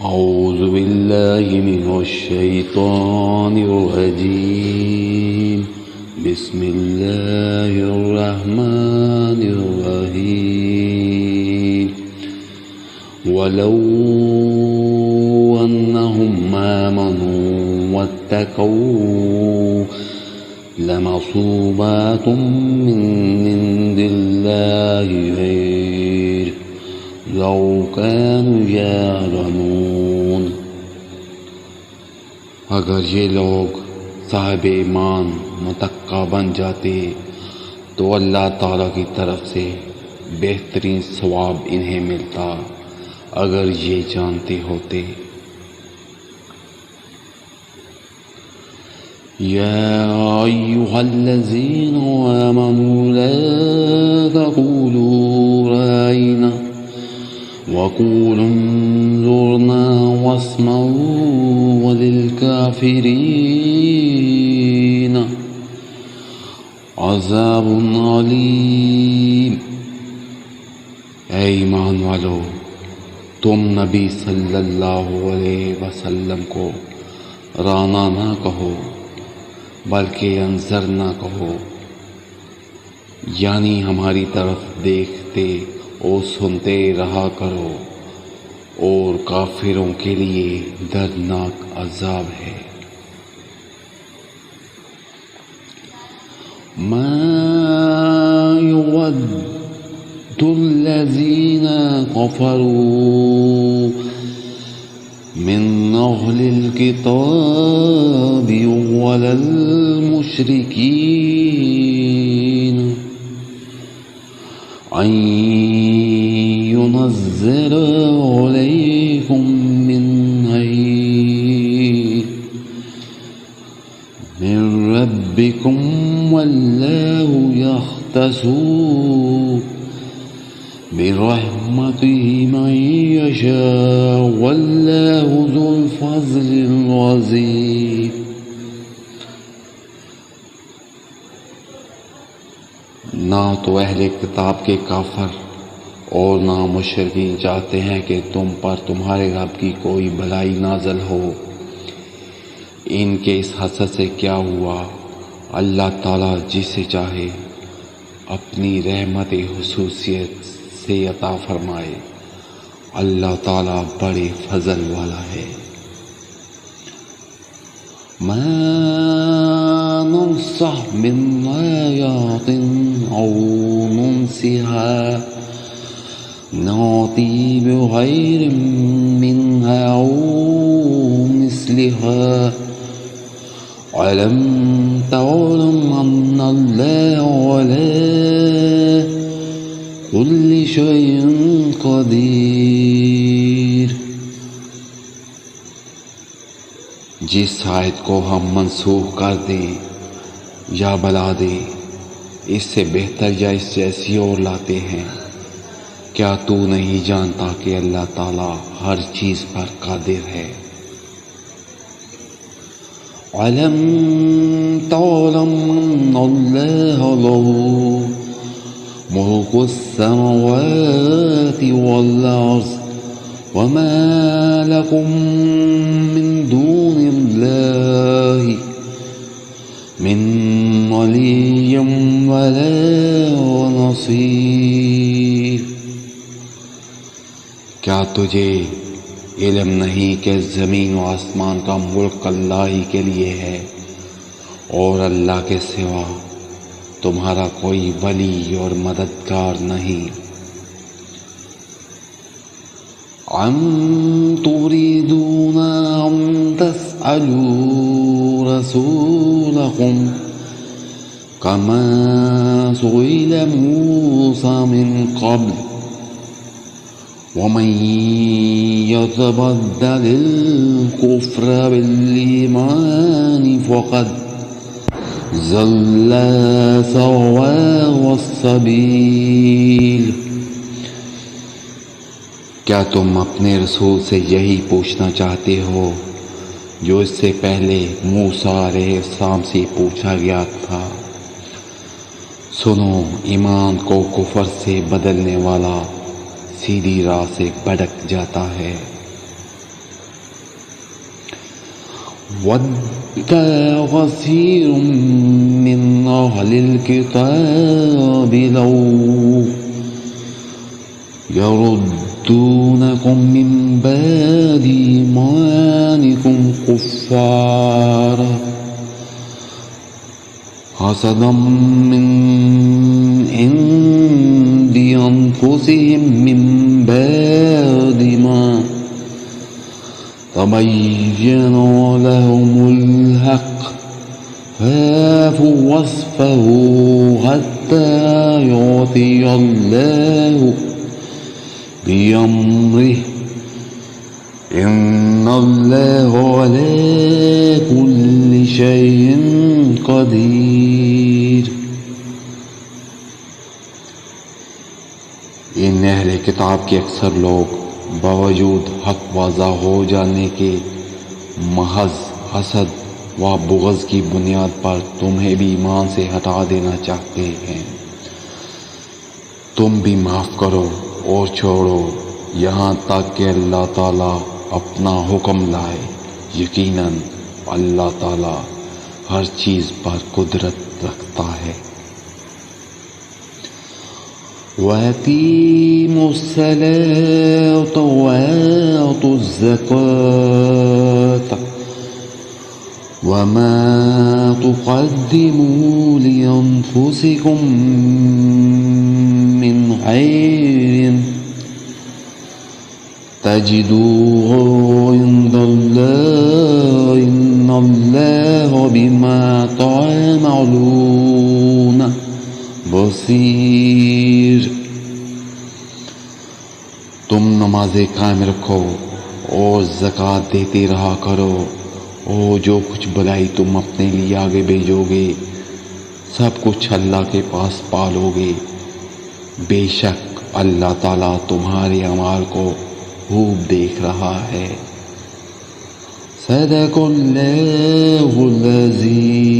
أعوذ بالله من الشيطان الرجيم بسم الله الرحمن الرحيم ولو أنهم آمنوا واتقوا لمثوبات من عند الله خير لو كانوا يعلمون۔ اگر یہ لوگ صاحب ایمان متقی بن جاتے تو اللہ تعالیٰ کی طرف سے بہترین ثواب انہیں ملتا اگر یہ جانتے ہوتے۔ یا ایھا الذین آمنوا لا تقولوا رأینا وقولوا انظرنا واسمعوا وللکافرین عذاب علیم۔ اے ایمان والو، تم نبی صلی اللہ علیہ وسلم کو رانا نہ کہو بلکہ انظر نہ کہو، یعنی ہماری طرف دیکھتے اور سنتے رہا کرو، اور کافروں کے لیے دردناک عذاب ہے۔ ما يود الذين كفروا من أهل الكتاب ولا المشركين أن ينزل عليكم من ربكم والله يختص برحمته من يشاء والله ذو الفضل العظيم۔ نہ تو اہل کتاب کے کافر اور نہ مشرکین چاہتے ہیں کہ تم پر تمہارے رب کی کوئی بھلائی نازل ہو۔ ان کے اس حسد سے کیا ہوا؟ اللہ تعالیٰ جسے چاہے اپنی رحمت خصوصیت سے عطا فرمائے، اللہ تعالیٰ بڑے فضل والا ہے۔ ما ننسخ من آیات او ننسها نأتی بخیر منها او مثلها علم تعلم ان اللہ علی کل شیء قدیر۔ جس آیت کو ہم منسوخ کر دیں یا بلا دیں، اس سے بہتر یا اس جیسی اور لاتے ہیں۔ کیا تو نہیں جانتا کہ اللہ تعالیٰ ہر چیز پر قادر ہے؟ علم تعلم ان اللہ له ملک السماوات والارض وما لكم من دون اللہ من ولی ولا نصیر۔ کیا تجھے علم نہیں کہ زمین و آسمان کا ملک اللہ ہی کے لیے ہے اور اللہ کے سوا تمہارا کوئی ولی اور مددگار نہیں؟ ام تريدون ان تسألوا رسولكم كما سئل موسى من قبل ومن يتبدل الكفر بالإيمان فقد ضل سواء السبيل۔ کیا تم اپنے رسول سے یہی پوچھنا چاہتے ہو جو اس سے پہلے موسیٰ علیہ السلام سے پوچھا گیا تھا؟ سنو، ایمان کو کفر سے بدلنے والا سیدھی راہ سے بھٹک جاتا ہے۔ ود كثير من أهل الكتاب لو يردونكم من بعد إيمانكم كفارا حسدا من عند أنفسهم من بعد ما تبين لهم الحق فاعفوا واصفحوا حتى يأتي الله بأمره إن الله على كل شيء قدیر۔ ان اہل کتاب کے اکثر لوگ باوجود حق واضح ہو جانے کے محض حسد و بغض کی بنیاد پر تمہیں بھی ایمان سے ہٹا دینا چاہتے ہیں۔ تم بھی معاف کرو اور چھوڑو یہاں تک کہ اللہ تعالیٰ اپنا حکم لائے، یقیناً اللہ تعالیٰ ہر چیز پر قدرت رکھتا ہے۔ وَأَقِیمُوا الصَّلَاةَ وَآتُوا الزَّکَاةَ وَمَا تُقَدِّمُوا لِأَنفُسِکُم مِّنْ خَیْرٍ تَجِدُوهُ عِندَ اللَّهِ إِنَّ اللَّهَ بِمَا تَعْمَلُونَ بصیر۔ تم نمازیں قائم رکھو اور زکوٰۃ دیتے رہا کرو، اور جو کچھ بلائی تم اپنے لیے آگے بھیجو گے سب کچھ اللہ کے پاس پالو گے، بے شک اللہ تعالیٰ تمہارے اعمال کو خوب دیکھ رہا ہے۔ صدق اللہ العظیم۔